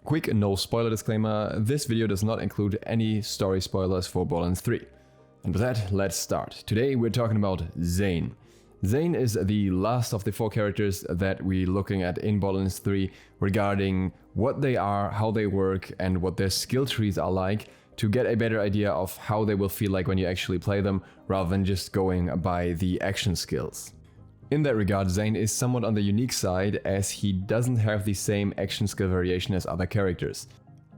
Quick no spoiler disclaimer, this video does not include any story spoilers for Borderlands 3. And with that, let's start. Today we're talking about Zane. Zane is the last of the 4 characters that we're looking at in Borderlands 3 regarding what they are, how they work, and what their skill trees are like to get a better idea of how they will feel like when you actually play them, rather than just going by the action skills. In that regard, Zane is somewhat on the unique side as he doesn't have the same action skill variation as other characters.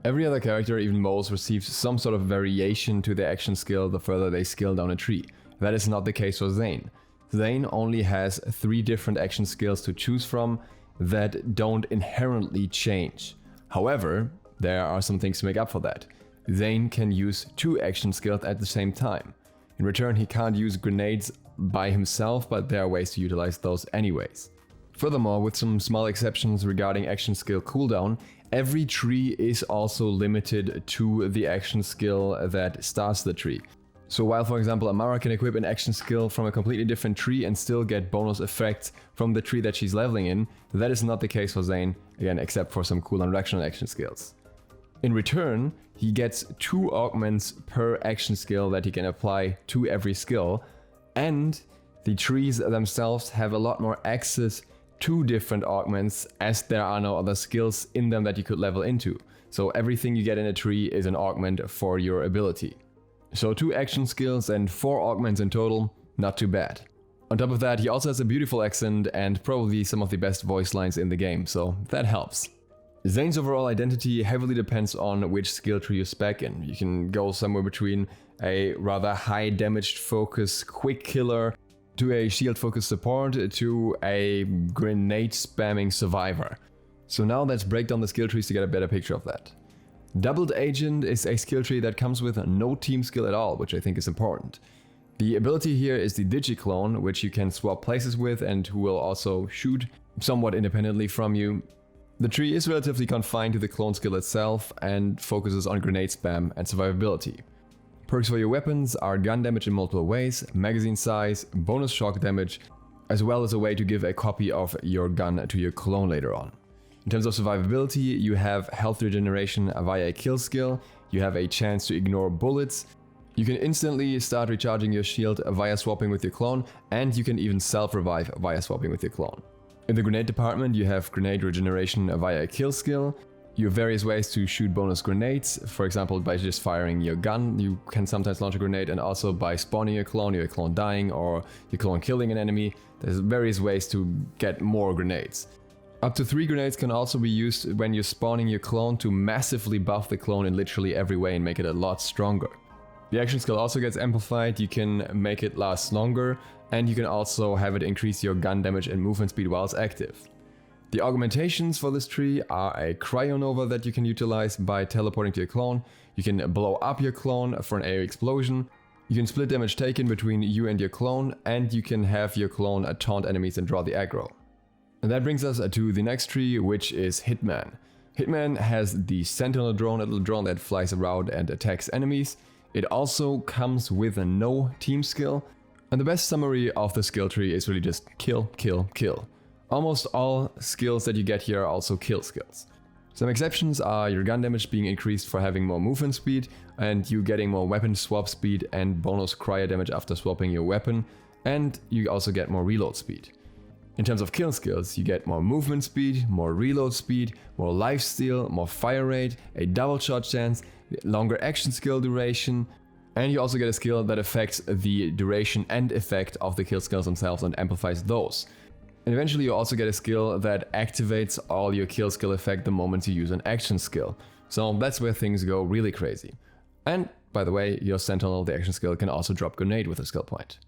Every other character, even most, receives some sort of variation to their action skill the further they skill down a tree. That is not the case for Zane. Zane only has 3 different action skills to choose from that don't inherently change. However, there are some things to make up for that. Zane can use 2 action skills at the same time. In return, he can't use grenades by himself, but there are ways to utilize those anyways. Furthermore, with some small exceptions regarding action skill cooldown, every tree is also limited to the action skill that starts the tree. So while, for example, Amara can equip an action skill from a completely different tree and still get bonus effects from the tree that she's leveling in, that is not the case for Zane, again, except for some cooldown reduction action skills. In return, he gets 2 augments per action skill that he can apply to every skill, and the trees themselves have a lot more access to different augments as there are no other skills in them that you could level into. So everything you get in a tree is an augment for your ability. So 2 action skills and 4 augments in total, not too bad. On top of that, he also has a beautiful accent and probably some of the best voice lines in the game, so that helps. Zane's overall identity heavily depends on which skill tree you spec in. You can go somewhere between a rather high damage focus quick killer to a shield focused support to a grenade spamming survivor. So now let's break down the skill trees to get a better picture of that. Doubled Agent is a skill tree that comes with no team skill at all, which I think is important. The ability here is the DIGI-CLONE, which you can swap places with and who will also shoot somewhat independently from you. The tree is relatively confined to the clone skill itself and focuses on grenade spam and survivability. Perks for your weapons are gun damage in multiple ways, magazine size, bonus shock damage, as well as a way to give a copy of your gun to your clone later on. In terms of survivability, you have health regeneration via a kill skill, you have a chance to ignore bullets, you can instantly start recharging your shield via swapping with your clone, and you can even self-revive via swapping with your clone. In the grenade department, you have grenade regeneration via a kill skill. You have various ways to shoot bonus grenades. For example, by just firing your gun, you can sometimes launch a grenade, and also by spawning your clone dying or your clone killing an enemy. There's various ways to get more grenades. Up to 3 grenades can also be used when you're spawning your clone to massively buff the clone in literally every way and make it a lot stronger. The action skill also gets amplified, you can make it last longer, and you can also have it increase your gun damage and movement speed while it's active. The augmentations for this tree are a CRYO Nova that you can utilize by teleporting to your clone, you can blow up your clone for an AoE explosion, you can split damage taken between you and your clone, and you can have your clone taunt enemies and draw the aggro. And that brings us to the next tree, which is Hitman. Hitman has the Sentinel drone, a little drone that flies around and attacks enemies. It also comes with a no team skill, and the best summary of the skill tree is really just kill, kill, kill. Almost all skills that you get here are also kill skills. Some exceptions are your gun damage being increased for having more movement speed, and you getting more weapon swap speed and bonus cryo damage after swapping your weapon, and you also get more reload speed. In terms of kill skills, you get more movement speed, more reload speed, more lifesteal, more fire rate, a double shot chance, longer action skill duration, and you also get a skill that affects the duration and effect of the kill skills themselves and amplifies those. And eventually you also get a skill that activates all your kill skill effect the moment you use an action skill. So that's where things go really crazy. And by the way, your Sentinel, the action skill, can also drop grenade with a skill point.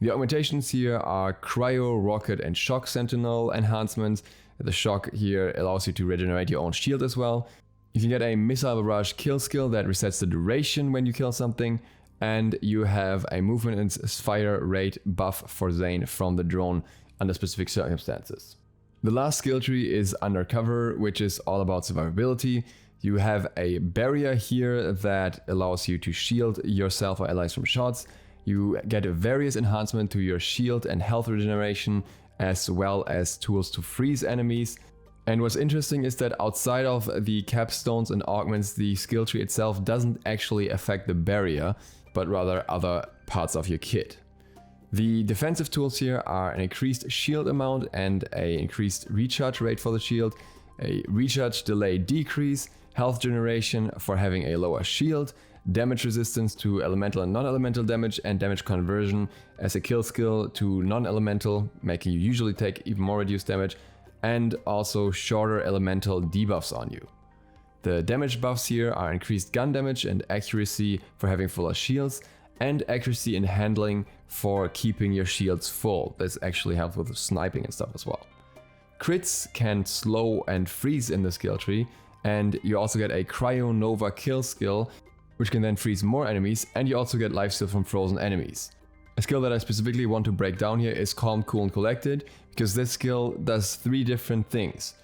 The augmentations here are Cryo, Rocket, and Shock Sentinel enhancements. The Shock here allows you to regenerate your own shield as well. You can get a Missile Barrage kill skill that resets the duration when you kill something, and you have a movement and fire rate buff for Zane from the drone under specific circumstances. The last skill tree is Undercover, which is all about survivability. You have a barrier here that allows you to shield yourself or allies from shots. You get various enhancements to your shield and health regeneration, as well as tools to freeze enemies. And what's interesting is that outside of the capstones and augments, the skill tree itself doesn't actually affect the barrier, but rather other parts of your kit. The defensive tools here are an increased shield amount and an increased recharge rate for the shield, a recharge delay decrease, health generation for having a lower shield, damage resistance to elemental and non-elemental damage, and damage conversion as a kill skill to non-elemental, making you usually take even more reduced damage, and also shorter elemental debuffs on you. The damage buffs here are increased gun damage and accuracy for having fuller shields, and accuracy in handling for keeping your shields full. This actually helps with sniping and stuff as well. Crits can slow and freeze in the skill tree, and you also get a CRYO Nova kill skill, which can then freeze more enemies, and you also get lifesteal from frozen enemies. A skill that I specifically want to break down here is Calm, Cool and Collected, because this skill does 3 different things.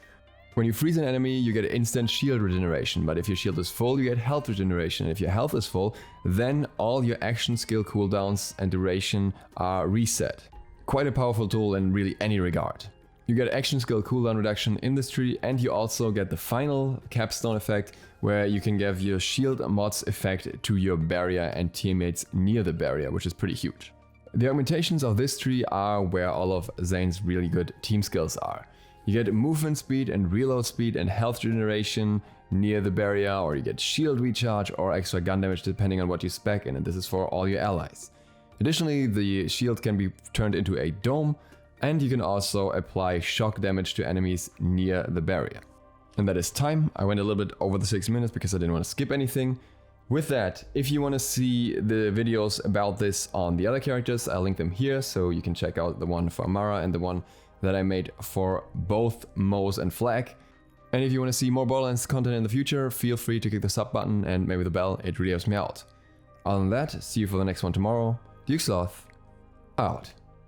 When you freeze an enemy, you get instant shield regeneration, but if your shield is full, you get health regeneration. If your health is full, then all your action skill cooldowns and duration are reset. Quite a powerful tool in really any regard. You get action skill cooldown reduction in this tree, and you also get the final capstone effect, where you can give your shield mods effect to your barrier and teammates near the barrier, which is pretty huge. The augmentations of this tree are where all of Zane's really good team skills are. You get movement speed and reload speed and health regeneration near the barrier, or you get shield recharge or extra gun damage depending on what you spec in, and this is for all your allies. Additionally, the shield can be turned into a dome, and you can also apply shock damage to enemies near the barrier. And that is time. I went a little bit over the 6 minutes because I didn't want to skip anything. With that, if you want to see the videos about this on the other characters, I'll link them here, so you can check out the one for Amara and the one that I made for both Moze and Flag. And if you want to see more Borderlands content in the future, feel free to click the sub button and maybe the bell, it really helps me out. Other than that, see you for the next one tomorrow. DukeSloth, out.